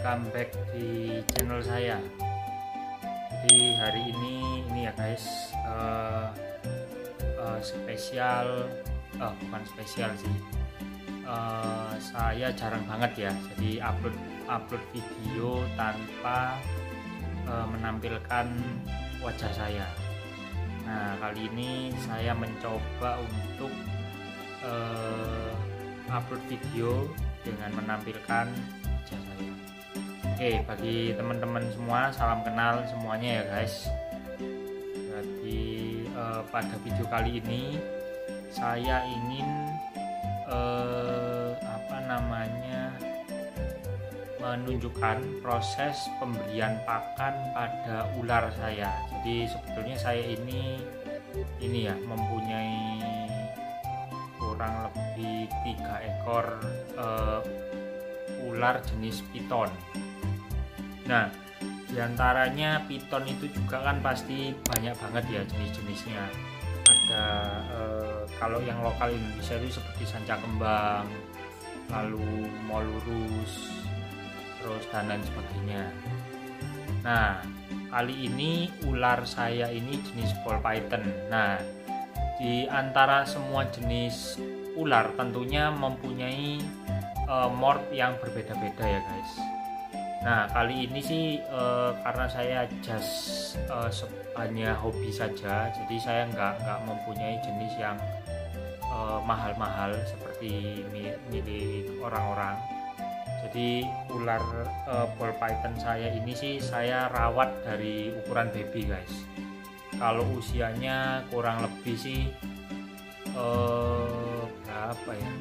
welcome back di channel saya. Jadi hari ini ya guys, spesial, bukan spesial sih, saya jarang banget ya, jadi upload video tanpa menampilkan wajah saya. Nah, kali ini saya mencoba untuk upload video dengan menampilkan wajah saya. Oke, bagi teman-teman semua, salam kenal semuanya ya guys. Jadi pada video kali ini saya ingin menunjukkan proses pemberian pakan pada ular saya. Jadi sebetulnya saya ini ya mempunyai kurang lebih 3 ekor ular jenis piton. Nah, diantaranya piton itu juga kan pasti banyak banget ya jenis-jenisnya. Ada kalau yang lokal Indonesia itu seperti sanca kembang, lalu molurus, terus dan lain sebagainya. Nah, kali ini ular saya ini jenis ball python. Nah, di antara semua jenis ular tentunya mempunyai mort yang berbeda-beda ya guys. Nah, kali ini sih karena saya just hanya hobi saja, jadi saya nggak mempunyai jenis yang mahal-mahal seperti milik orang-orang. Jadi ular ball python saya ini sih saya rawat dari ukuran baby guys. Kalau usianya kurang lebih sih berapa ya,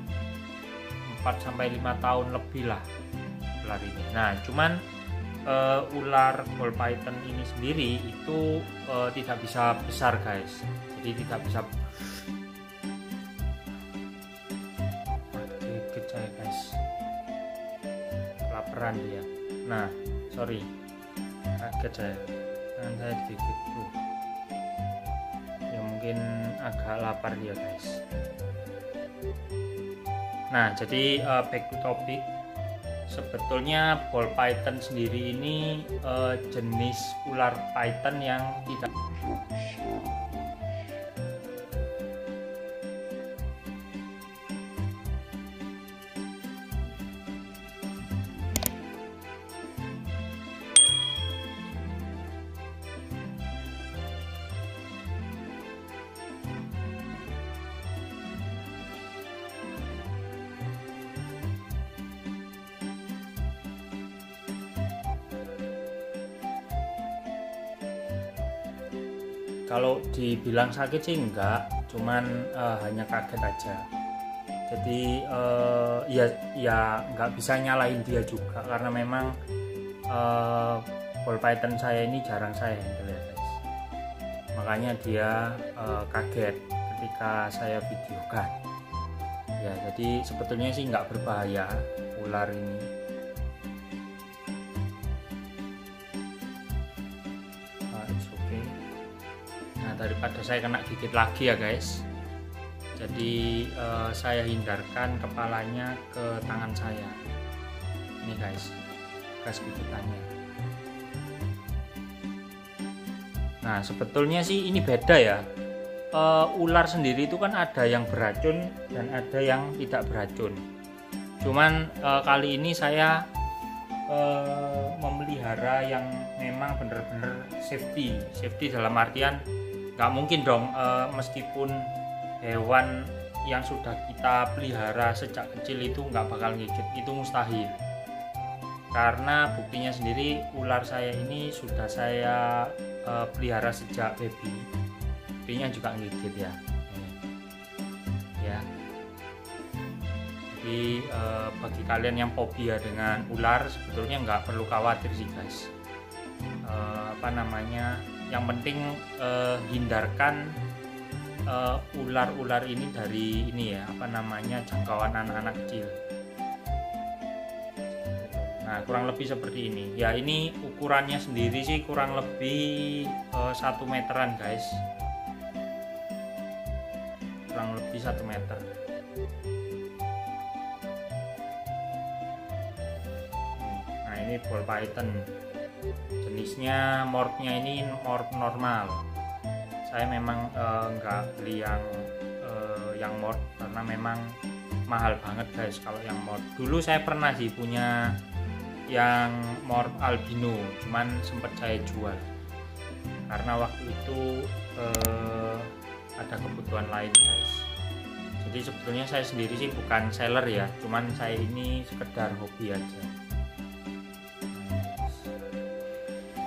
4-5 tahun lebih lah ular ini. Nah, cuman ular ball python ini sendiri itu tidak bisa besar guys, jadi tidak bisa kaget saya guys, kelaparan dia. Nah, sorry, kaget saya, tangan saya digigit tuh ya, mungkin agak lapar dia guys. Nah, jadi back to topic. Sebetulnya ball python sendiri ini jenis ular python yang tidak kalau dibilang sakit sih enggak, cuman hanya kaget aja. Jadi ya nggak bisa nyalain dia juga, karena memang ball python saya ini jarang saya handle ya guys. Makanya dia kaget ketika saya videokan. Ya, jadi sebetulnya sih nggak berbahaya ular ini. Daripada saya kena gigit lagi ya guys, jadi saya hindarkan kepalanya ke tangan saya ini guys, bekas gigitannya. Nah, sebetulnya sih ini beda ya, ular sendiri itu kan ada yang beracun dan ada yang tidak beracun. Cuman kali ini saya memelihara yang memang benar-benar safety dalam artian nggak mungkin dong meskipun hewan yang sudah kita pelihara sejak kecil itu nggak bakal gigit, itu mustahil. Karena buktinya sendiri ular saya ini sudah saya pelihara sejak baby, buktinya juga gigit ya. Ya, jadi bagi kalian yang fobia dengan ular sebetulnya nggak perlu khawatir sih guys. Yang penting hindarkan ular-ular ini dari jangkauan anak-anak kecil. Nah, kurang lebih seperti ini ya. Ini ukurannya sendiri sih kurang lebih 1 meteran guys, kurang lebih 1 meter. Nah, ini ini ball python, jenisnya morphnya ini morph normal. Saya memang nggak beli yang morph karena memang mahal banget guys kalau yang morph. Dulu saya pernah sih punya yang morph albino, cuman sempat saya jual karena waktu itu ada kebutuhan lain guys. Jadi sebetulnya saya sendiri sih bukan seller ya, cuman saya ini sekedar hobi aja.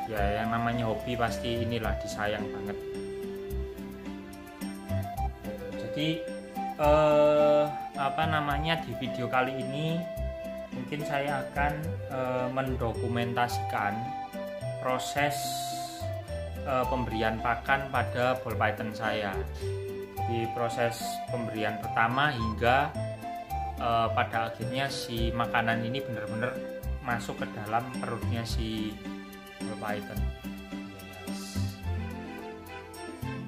Ya yang namanya hobi pasti inilah disayang banget. Jadi di video kali ini mungkin saya akan mendokumentasikan proses pemberian pakan pada ball python saya. Di proses pemberian pertama hingga pada akhirnya si makanan ini benar-benar masuk ke dalam perutnya si ball python.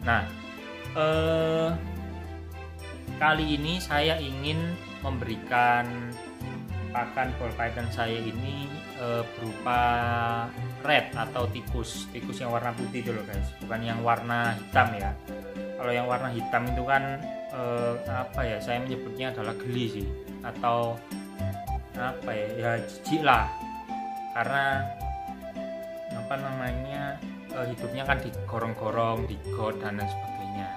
Nah, kali ini saya ingin memberikan pakan ball python saya ini berupa red atau tikus yang warna putih itu loh guys, bukan yang warna hitam ya. Kalau yang warna hitam itu kan saya menyebutnya adalah geli sih, atau jijik lah, karena hidupnya kan digorong-gorong, digot dan lain sebagainya.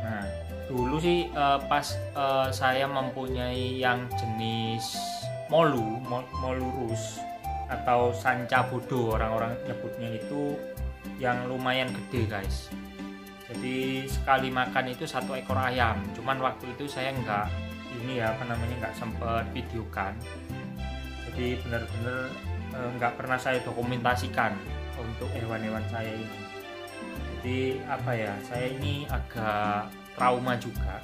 Nah, dulu sih pas saya mempunyai yang jenis molurus atau sanca bodo, orang-orang nyebutnya itu, yang lumayan gede guys. Jadi sekali makan itu 1 ekor ayam. Cuman waktu itu saya nggak sempet videokan. Jadi benar-benar nggak pernah saya dokumentasikan untuk hewan-hewan saya ini. Jadi saya ini agak trauma juga.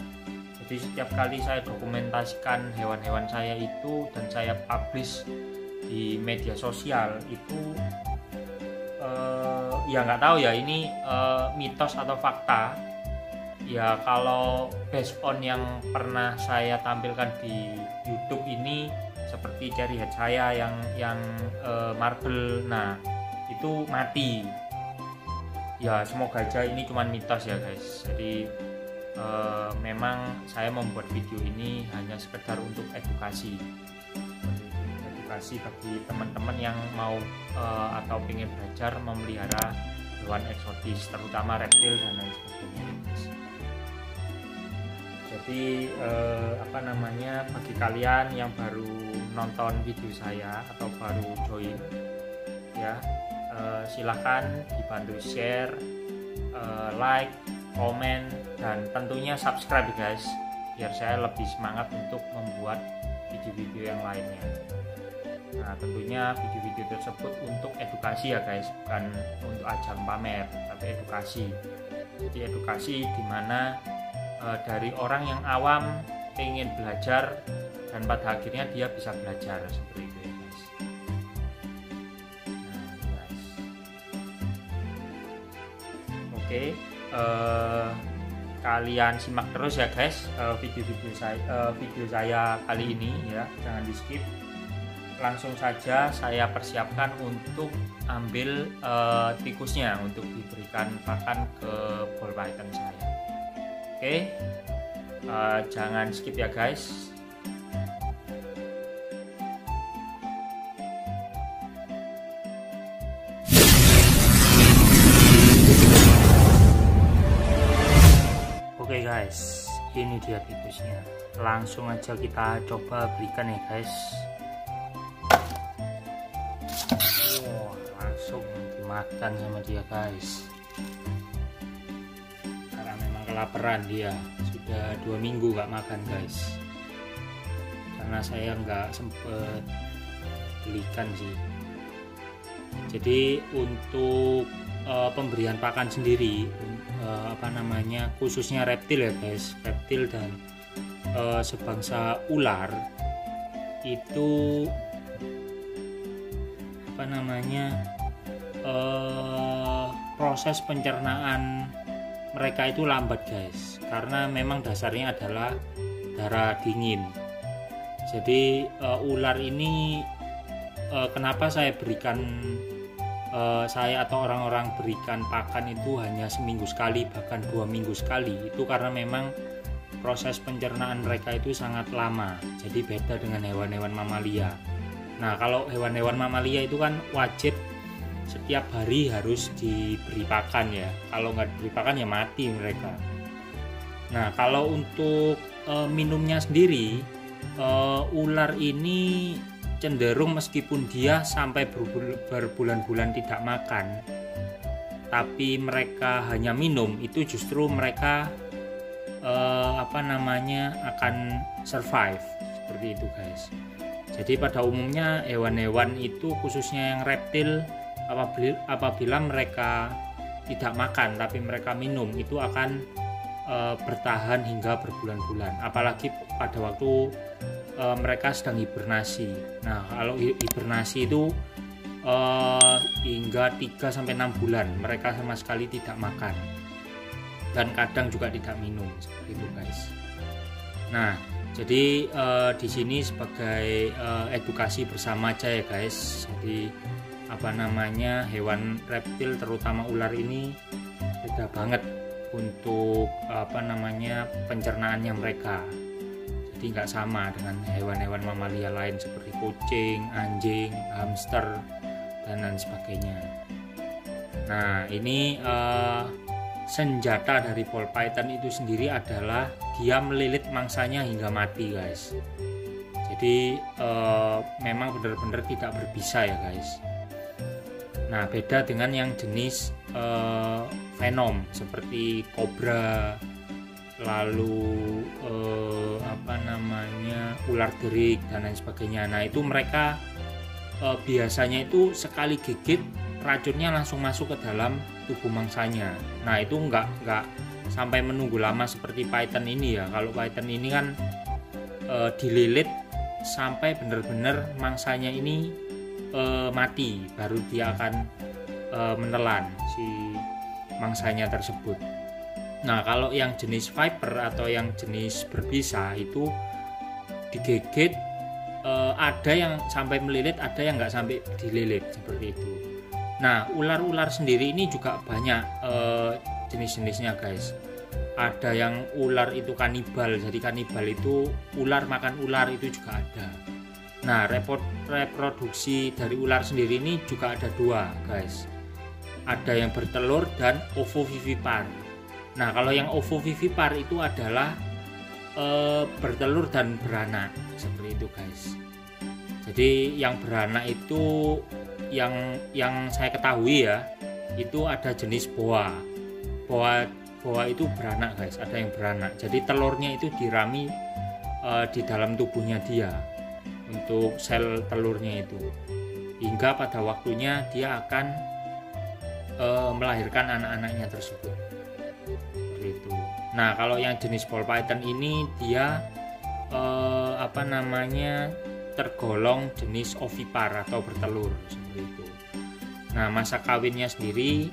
Jadi setiap kali saya dokumentasikan hewan-hewan saya itu dan saya publish di media sosial itu, ya nggak tahu ya ini mitos atau fakta ya. Kalau based on yang pernah saya tampilkan di YouTube ini, seperti cherry head saya yang marble, nah itu mati ya. Semoga aja ini cuma mitos ya guys. Jadi memang saya membuat video ini hanya sekedar untuk edukasi bagi teman-teman yang mau atau ingin belajar memelihara hewan eksotis, terutama reptil dan lain sebagainya. Jadi bagi kalian yang baru nonton video saya atau baru join ya, silahkan dibantu share, like, komen, dan tentunya subscribe guys, biar saya lebih semangat untuk membuat video-video yang lainnya. Nah, tentunya video-video tersebut untuk edukasi ya guys, bukan untuk ajang pamer, tapi edukasi. Jadi edukasi dimana dari orang yang awam ingin belajar dan pada akhirnya dia bisa belajar, seperti itu ya guys. Nah, guys. Oke, kalian simak terus ya guys video saya kali ini ya, jangan di skip. Langsung saja saya persiapkan untuk ambil tikusnya untuk diberikan pakan ke ball python saya. Oke, jangan skip ya guys. Oke guys, ini dia tikusnya. Langsung aja kita coba berikan ya guys. Langsung dimakan sama dia guys, karena memang kelaparan dia. Sudah 2 minggu gak makan guys, karena saya nggak sempet belikan sih. Jadi untuk pemberian pakan sendiri khususnya reptil ya guys, reptil dan sebangsa ular itu proses pencernaan mereka itu lambat guys, karena memang dasarnya adalah darah dingin. Jadi ular ini kenapa saya atau orang-orang berikan pakan itu hanya seminggu sekali, bahkan 2 minggu sekali, itu karena memang proses pencernaan mereka itu sangat lama. Jadi beda dengan hewan-hewan mamalia. Nah, kalau hewan-hewan mamalia itu kan wajib setiap hari harus diberi pakan ya. Kalau nggak diberi pakan ya mati mereka. Nah, kalau untuk minumnya sendiri, ular ini cenderung meskipun dia sampai berbulan-bulan tidak makan, tapi mereka hanya minum, itu justru mereka akan survive seperti itu guys. Jadi pada umumnya hewan-hewan itu khususnya yang reptil, apabila mereka tidak makan tapi mereka minum, itu akan bertahan hingga berbulan-bulan, apalagi pada waktu mereka sedang hibernasi. Nah, kalau hibernasi itu hingga 3-6 bulan mereka sama sekali tidak makan dan kadang juga tidak minum seperti itu guys. Nah, jadi di sini sebagai edukasi bersama aja ya guys. Jadi hewan reptil terutama ular ini beda banget untuk pencernaannya mereka. Jadi nggak sama dengan hewan-hewan mamalia lain seperti kucing, anjing, hamster, dan lain sebagainya. Nah, ini senjata dari ball python itu sendiri adalah dia melilit mangsanya hingga mati guys. Jadi memang benar-benar tidak berbisa ya guys. Nah, beda dengan yang jenis venom seperti kobra, lalu ular derik dan lain sebagainya. Nah, itu mereka biasanya itu sekali gigit racunnya langsung masuk ke dalam tubuh mangsanya. Nah, itu enggak sampai menunggu lama seperti python ini ya. Kalau python ini kan dililit sampai benar-benar mangsanya ini mati, baru dia akan menelan si mangsanya tersebut. Nah, kalau yang jenis viper atau yang jenis berbisa itu digigit, ada yang sampai melilit, ada yang nggak sampai dililit seperti itu. Nah, ular-ular sendiri ini juga banyak jenis-jenisnya guys. Ada yang ular itu kanibal, jadi kanibal itu ular makan ular, itu juga ada. Nah, reproduksi dari ular sendiri ini juga ada 2 guys. Ada yang bertelur dan ovovivipar. Nah, kalau yang ovovivipar itu adalah bertelur dan beranak seperti itu guys. Jadi yang beranak itu yang saya ketahui ya, itu ada jenis boa itu beranak guys, ada yang beranak. Jadi telurnya itu dirami di dalam tubuhnya dia untuk sel telurnya itu, hingga pada waktunya dia akan melahirkan anak-anaknya tersebut. Itu. Nah, kalau yang jenis ball python ini dia tergolong jenis ovipar atau bertelur seperti itu. Nah, masa kawinnya sendiri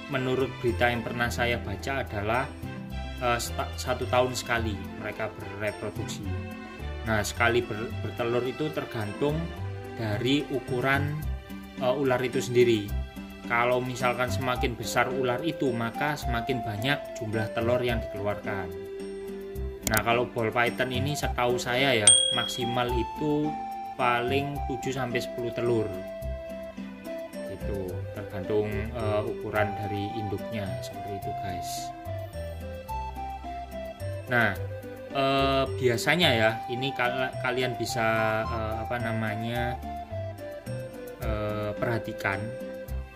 menurut berita yang pernah saya baca adalah 1 tahun sekali mereka bereproduksi. Nah, sekali bertelur itu tergantung dari ukuran ular itu sendiri. Kalau misalkan semakin besar ular itu, maka semakin banyak jumlah telur yang dikeluarkan. Nah, kalau ball python ini setahu saya ya, maksimal itu paling 7-10 telur. Itu tergantung ukuran dari induknya seperti itu guys. Nah, biasanya ya, ini kalian bisa perhatikan,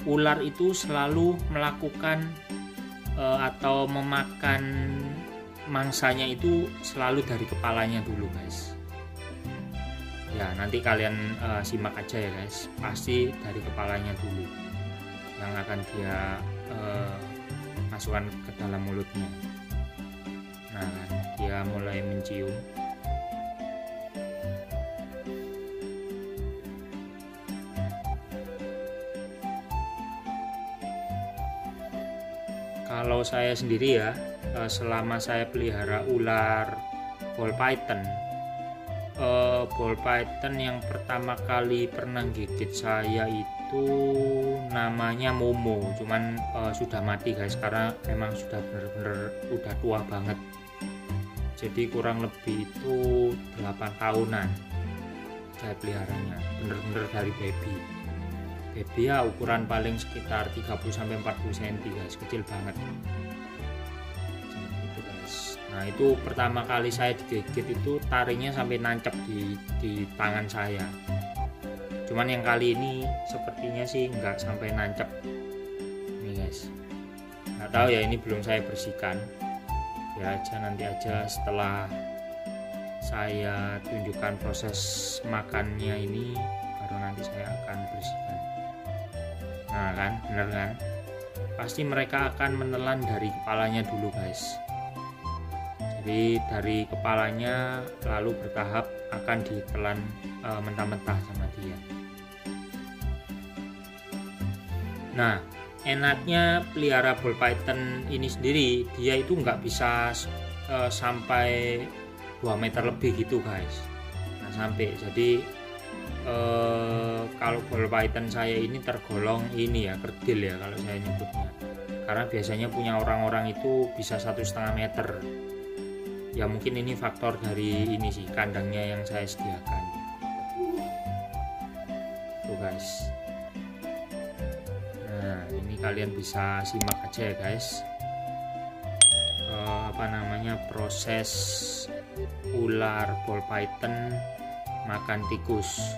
ular itu selalu melakukan atau memakan mangsanya itu selalu dari kepalanya dulu guys. Ya, nanti kalian simak aja ya guys, pasti dari kepalanya dulu yang akan dia masukkan ke dalam mulutnya. Nah, dia mulai mencium. Kalau saya sendiri ya, selama saya pelihara ular ball python, ball python yang pertama kali pernah gigit saya itu namanya Momo, cuman sudah mati guys, karena memang sudah bener-bener udah tua banget. Jadi kurang lebih itu 8 tahunan saya peliharanya, bener-bener dari baby ya, ukuran paling sekitar 30-40 cm guys, kecil banget gitu guys. Nah itu pertama kali saya digigit itu taringnya sampai nancep di tangan saya, cuman yang kali ini sepertinya sih nggak sampai nancep nih guys. Nggak tahu ya, ini belum saya bersihkan ya, aja nanti aja setelah saya tunjukkan proses makannya ini baru nanti saya akan bersihkan. Nah kan, bener kan, pasti mereka akan menelan dari kepalanya dulu guys. Jadi dari kepalanya lalu bertahap akan ditelan mentah-mentah sama dia. Nah enaknya pelihara ball python ini sendiri, dia itu nggak bisa sampai 2 meter lebih gitu guys. Nah sampai, jadi kalau ball python saya ini tergolong ini ya, kerdil ya kalau saya nyebutnya, karena biasanya punya orang-orang itu bisa 1,5 meter ya. Mungkin ini faktor dari ini sih, kandangnya yang saya sediakan tuh guys. Nah ini kalian bisa simak aja ya guys, proses ular ball python makan tikus.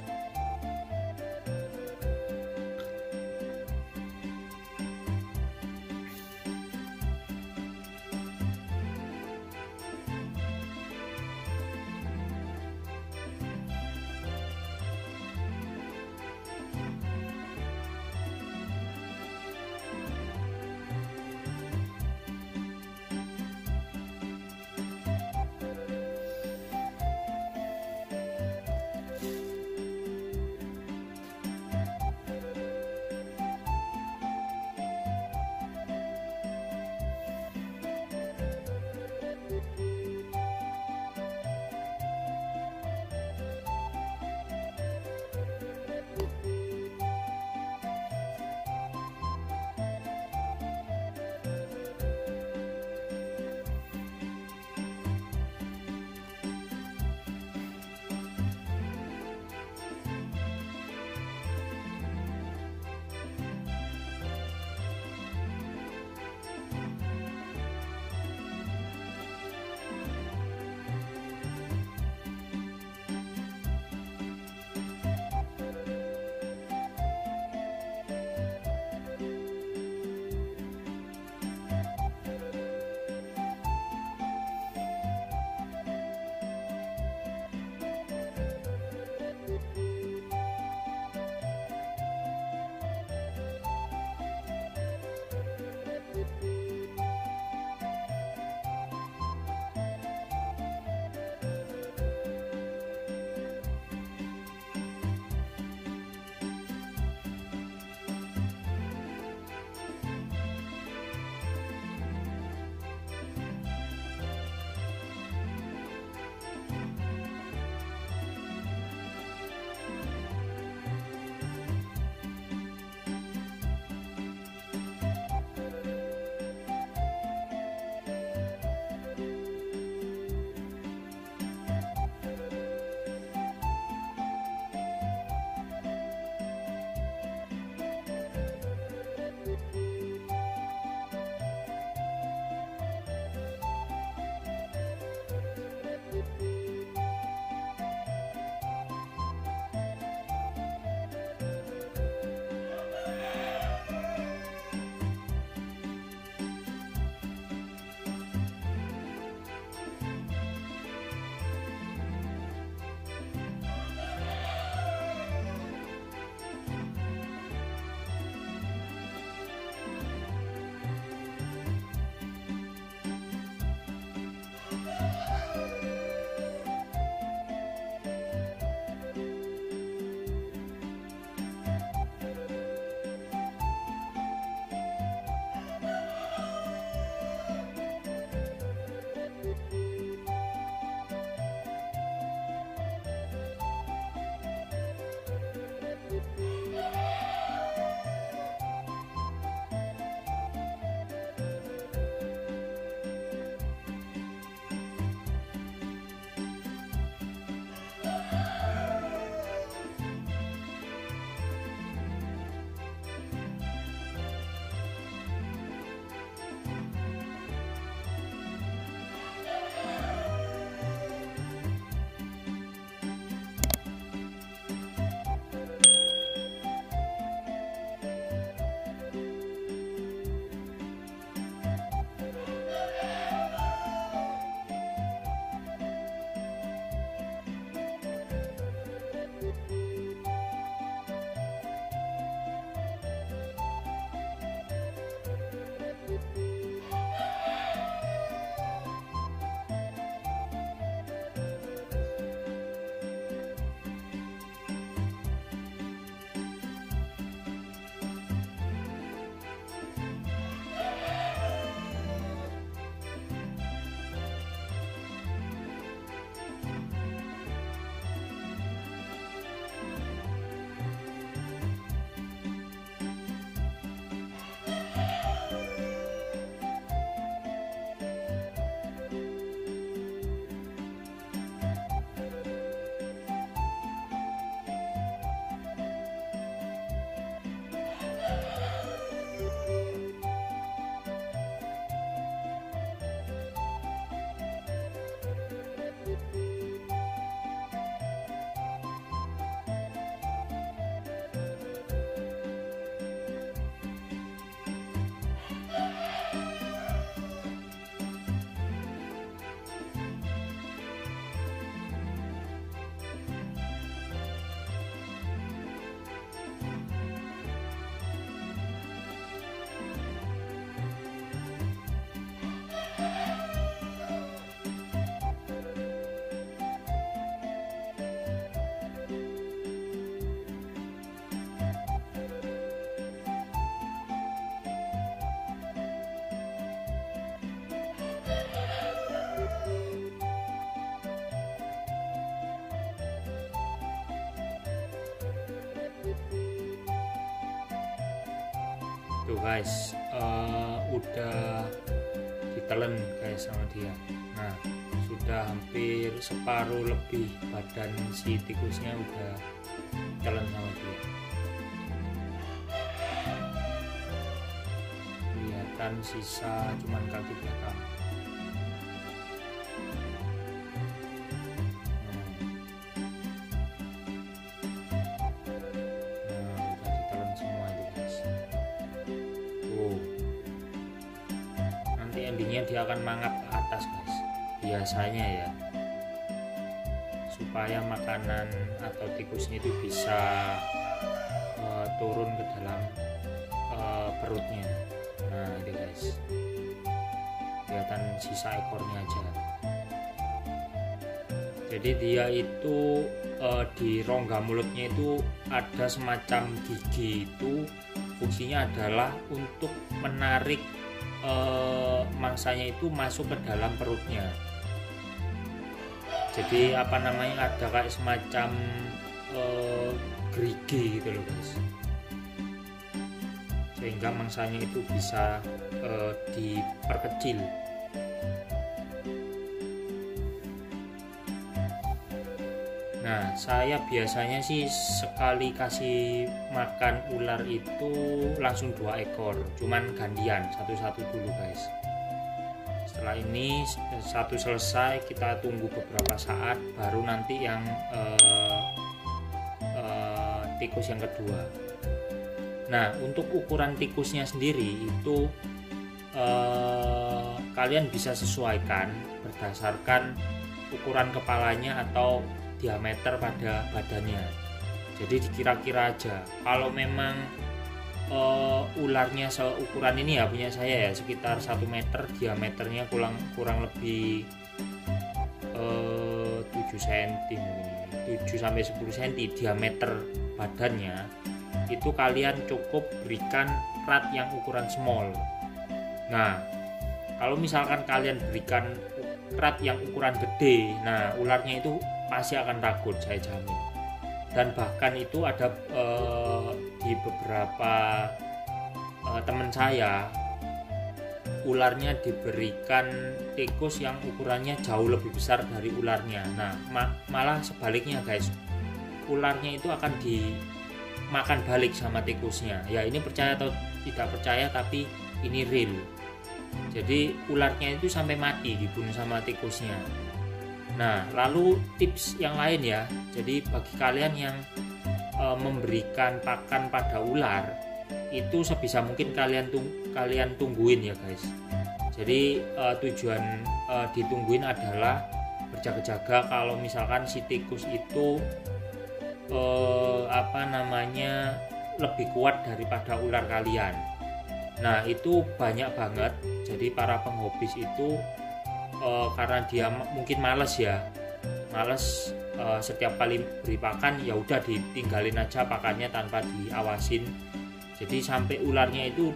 guys, udah ditelen guys sama dia. Nah, sudah hampir separuh lebih badan si tikusnya udah ditelen sama dia. Kelihatan sisa cuman kaki belakang. Endingnya dia akan mangap ke atas guys, biasanya ya, supaya makanan atau tikusnya itu bisa turun ke dalam perutnya. Nah itu guys, kelihatan sisa ekornya aja. Jadi dia itu di rongga mulutnya itu ada semacam gigi, itu fungsinya adalah untuk menarik mangsanya itu masuk ke dalam perutnya. Jadi apa namanya, ada kayak semacam gerigi gitu loh guys, sehingga mangsanya itu bisa diperkecil. Nah, saya biasanya sih sekali kasih makan ular itu langsung 2 ekor, cuman gantian, satu-satu dulu guys. Setelah ini satu selesai, kita tunggu beberapa saat, baru nanti yang tikus yang kedua. Nah, untuk ukuran tikusnya sendiri itu kalian bisa sesuaikan berdasarkan ukuran kepalanya atau diameter pada badannya. Jadi dikira-kira aja. Kalau memang ularnya seukuran ini ya, punya saya ya, sekitar 1 meter, diameternya kurang lebih 7 cm, 7 sampai 10 cm diameter badannya, itu kalian cukup berikan rat yang ukuran small. Nah, kalau misalkan kalian berikan rat yang ukuran gede, nah ularnya itu pasti akan takut, saya jamin. Dan bahkan itu ada di beberapa teman saya, ularnya diberikan tikus yang ukurannya jauh lebih besar dari ularnya. Nah malah sebaliknya guys, ularnya itu akan dimakan balik sama tikusnya. Ya ini percaya atau tidak percaya, tapi ini real. Jadi ularnya itu sampai mati dibunuh sama tikusnya. Nah, lalu tips yang lain ya. Jadi bagi kalian yang memberikan pakan pada ular, itu sebisa mungkin kalian tungguin ya guys. Jadi tujuan ditungguin adalah berjaga-jaga kalau misalkan si tikus itu lebih kuat daripada ular kalian. Nah, itu banyak banget. Jadi para penghobis itu karena dia mungkin males setiap kali beri pakan ya udah ditinggalin aja pakannya tanpa diawasin. Jadi sampai ularnya itu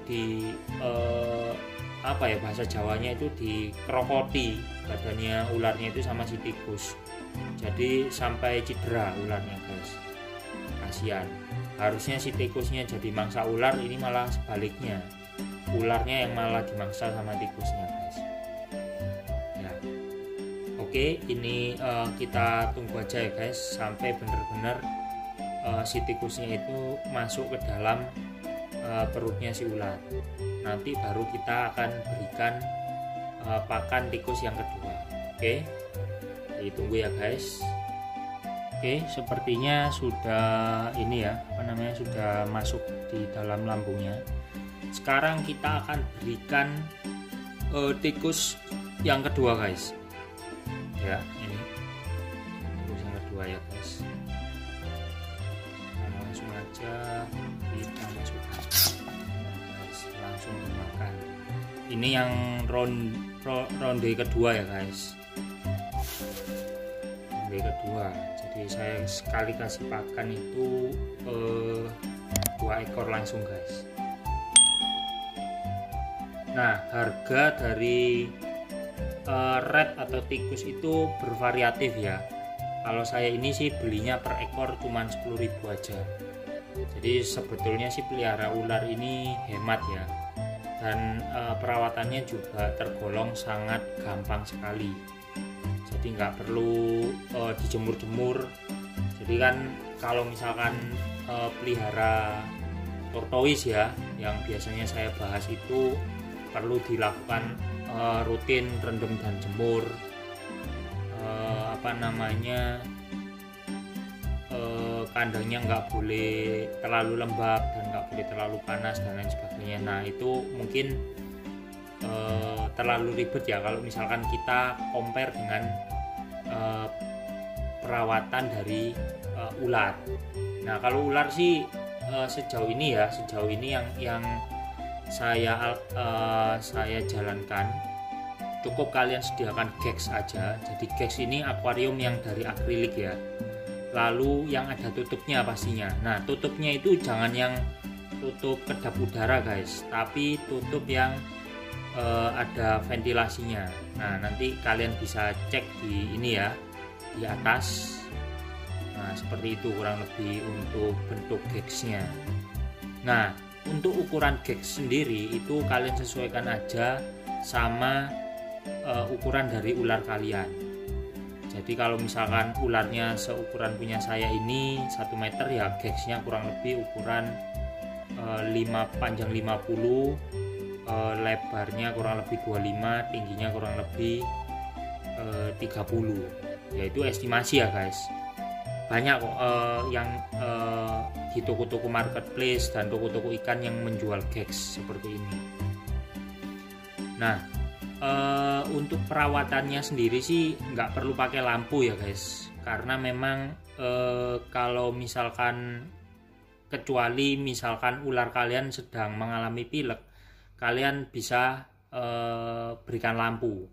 bahasa Jawanya itu dikerokoti badannya ularnya itu sama si tikus. Jadi sampai cedera ularnya guys. Kasihan. Harusnya si tikusnya jadi mangsa ular, ini malah sebaliknya. Ularnya yang malah dimangsa sama tikusnya guys. Oke, ini kita tunggu aja ya guys sampai benar-benar si tikusnya itu masuk ke dalam perutnya si ular. Nanti baru kita akan berikan pakan tikus yang kedua. Oke, ditunggu ya guys. Oke, sepertinya sudah sudah masuk di dalam lambungnya. Sekarang kita akan berikan tikus yang kedua guys. Ya, ini tikus yang kedua ya guys. Nah, langsung aja kita masukkan guys, langsung dimakan. Ini yang ronde kedua ya guys, ronde kedua. Jadi saya sekali kasih pakan itu 2 ekor langsung guys. Nah, harga dari rat atau tikus itu bervariatif ya. Kalau saya ini sih belinya per ekor cuman 10.000 aja. Jadi sebetulnya sih pelihara ular ini hemat ya, dan perawatannya juga tergolong sangat gampang sekali. Jadi nggak perlu dijemur-jemur. Jadi kan kalau misalkan pelihara tortoise ya, yang biasanya saya bahas itu perlu dilakukan rutin rendam dan jemur, kandangnya nggak boleh terlalu lembab dan nggak boleh terlalu panas dan lain sebagainya. Nah itu mungkin terlalu ribet ya kalau misalkan kita compare dengan perawatan dari ular. Nah kalau ular sih sejauh ini yang saya jalankan, cukup kalian sediakan gex aja. Jadi gex ini akuarium yang dari akrilik ya, lalu yang ada tutupnya pastinya. Nah tutupnya itu jangan yang tutup kedap udara guys, tapi tutup yang ada ventilasinya. Nah nanti kalian bisa cek di ini ya, di atas. Nah seperti itu kurang lebih untuk bentuk gexnya. Nah untuk ukuran gex sendiri itu kalian sesuaikan aja sama ukuran dari ular kalian. Jadi kalau misalkan ularnya seukuran punya saya ini 1 meter ya, gexnya kurang lebih ukuran panjang 50, lebarnya kurang lebih 25, tingginya kurang lebih 30. Yaitu estimasi ya guys. Banyak kok yang di toko-toko marketplace dan toko-toko ikan yang menjual gex seperti ini. Nah untuk perawatannya sendiri sih nggak perlu pakai lampu ya guys, karena memang kalau misalkan kecuali misalkan ular kalian sedang mengalami pilek, kalian bisa berikan lampu.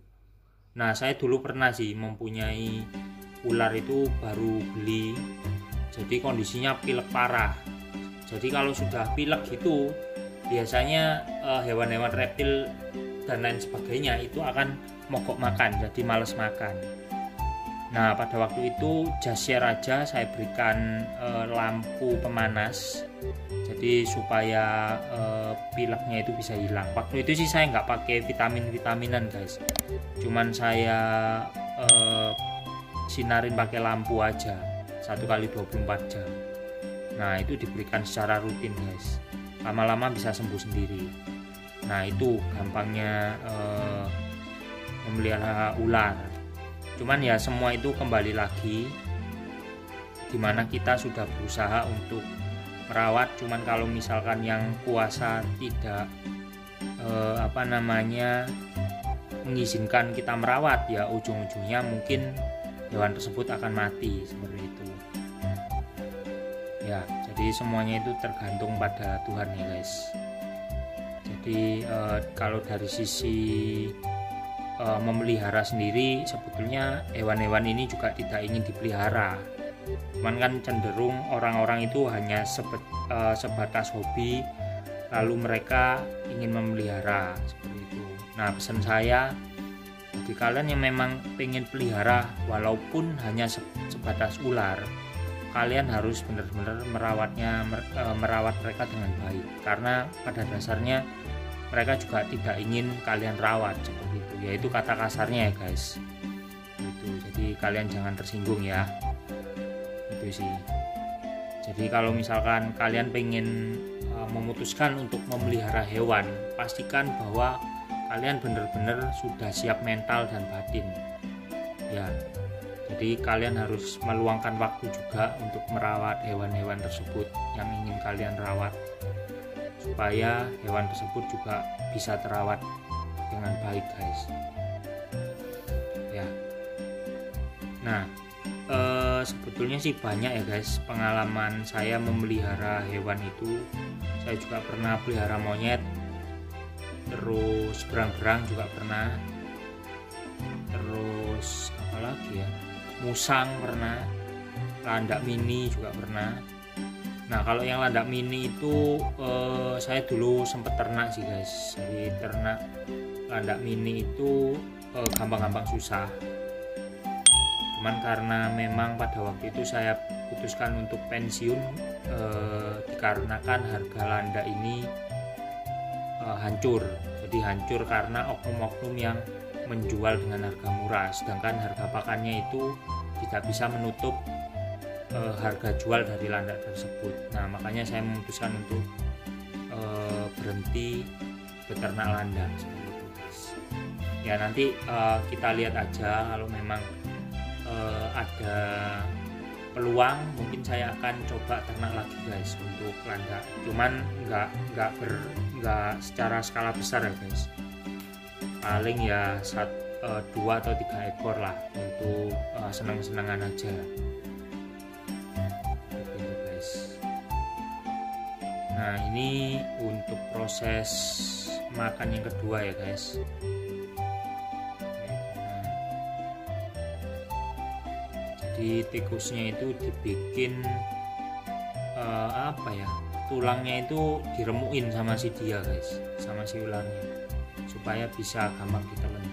Nah saya dulu pernah sih mempunyai ular itu baru beli, jadi kondisinya pilek parah. Jadi kalau sudah pilek gitu biasanya hewan-hewan reptil dan lain sebagainya itu akan mogok makan, jadi males makan. Nah pada waktu itu jasir aja saya berikan lampu pemanas, jadi supaya pileknya itu bisa hilang. Waktu itu sih saya nggak pakai vitaminan guys, cuman saya sinarin pakai lampu aja 1 kali 24 jam. Nah itu diberikan secara rutin guys, lama-lama bisa sembuh sendiri. Nah itu gampangnya memelihara ular. Cuman ya semua itu kembali lagi dimana kita sudah berusaha untuk merawat. Cuman kalau misalkan yang kuasa tidak mengizinkan kita merawat, ya ujung-ujungnya mungkin hewan tersebut akan mati seperti itu ya. Jadi semuanya itu tergantung pada Tuhan ya guys. Jadi kalau dari sisi memelihara sendiri, sebetulnya hewan-hewan ini juga tidak ingin dipelihara. Cuman kan cenderung orang-orang itu hanya sebatas hobi, lalu mereka ingin memelihara seperti itu. Nah pesan saya bagi kalian yang memang pengen pelihara walaupun hanya sebatas ular, kalian harus benar-benar merawat mereka dengan baik, karena pada dasarnya mereka juga tidak ingin kalian rawat seperti itu, yaitu kata kasarnya ya guys. Itu jadi kalian jangan tersinggung ya. Itu sih. Jadi kalau misalkan kalian pengen memutuskan untuk memelihara hewan, pastikan bahwa kalian benar-benar sudah siap mental dan batin ya. Jadi kalian harus meluangkan waktu juga untuk merawat hewan-hewan tersebut yang ingin kalian rawat, supaya hewan tersebut juga bisa terawat dengan baik guys ya. Nah sebetulnya sih banyak ya guys pengalaman saya memelihara hewan itu. Saya juga pernah pelihara monyet, terus berang-berang juga pernah, terus apalagi ya, musang pernah, landak mini juga pernah. Nah kalau yang landak mini itu saya dulu sempet ternak sih guys. Jadi ternak landak mini itu gampang-gampang susah. Cuman karena memang pada waktu itu saya putuskan untuk pensiun dikarenakan harga landak ini hancur. Jadi hancur karena oknum-oknum yang menjual dengan harga murah, sedangkan harga pakannya itu tidak bisa menutup harga jual dari landak tersebut. Nah, makanya saya memutuskan untuk berhenti beternak landak seperti itu, guys. Ya, nanti kita lihat aja, kalau memang ada peluang mungkin saya akan coba ternak lagi, guys, untuk landak. Cuman nggak secara skala besar ya, guys. Paling ya 2 atau 3 ekor lah, untuk senang-senangan aja. Gitu, guys. Nah, ini untuk proses makan yang kedua ya, guys. Jadi tikusnya itu dibikin apa ya, tulangnya itu diremukin sama si dia, guys, sama si ularnya, supaya bisa gampang ditelan.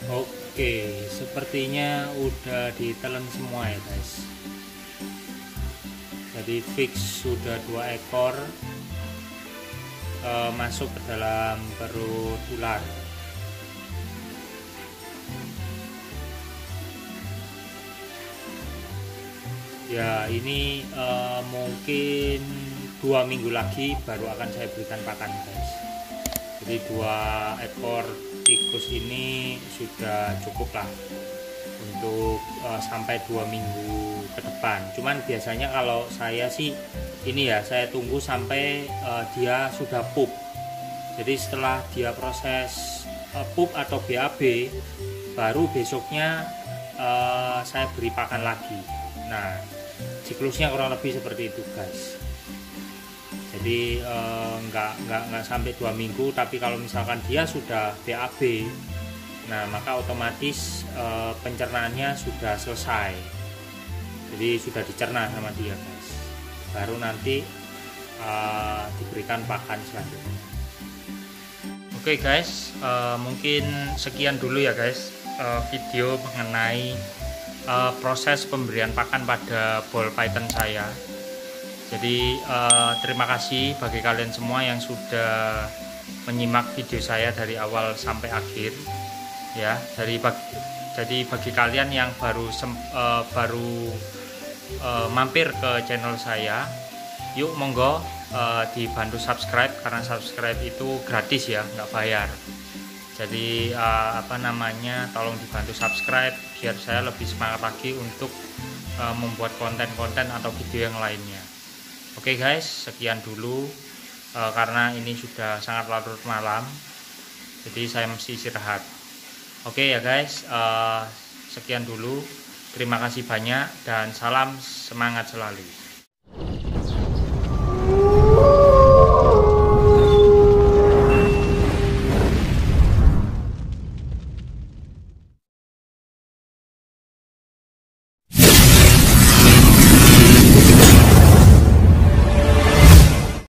Oke, sepertinya udah ditelan semua ya guys. Jadi fix sudah 2 ekor masuk ke dalam perut ular. Ya ini mungkin 2 minggu lagi baru akan saya berikan pakan guys. Jadi 2 ekor tikus ini sudah cukup lah untuk sampai 2 minggu ke depan. Cuman biasanya kalau saya sih ini ya, saya tunggu sampai dia sudah pup. Jadi setelah dia proses pup atau BAB, baru besoknya saya beri pakan lagi. Nah, siklusnya kurang lebih seperti itu guys. Jadi nggak sampai 2 minggu, tapi kalau misalkan dia sudah BAB, nah maka otomatis pencernaannya sudah selesai. Jadi sudah dicerna sama dia guys, baru nanti diberikan pakan selanjutnya. Oke guys, mungkin sekian dulu ya guys video mengenai proses pemberian pakan pada ball python saya. Jadi terima kasih bagi kalian semua yang sudah menyimak video saya dari awal sampai akhir ya. Jadi bagi kalian yang baru mampir ke channel saya, yuk monggo dibantu subscribe, karena subscribe itu gratis ya, nggak bayar. Jadi tolong dibantu subscribe biar saya lebih semangat lagi untuk membuat konten-konten atau video yang lainnya. Oke guys, sekian dulu karena ini sudah sangat larut malam, jadi saya mesti istirahat. Oke ya guys, sekian dulu. Terima kasih banyak dan salam semangat selalu.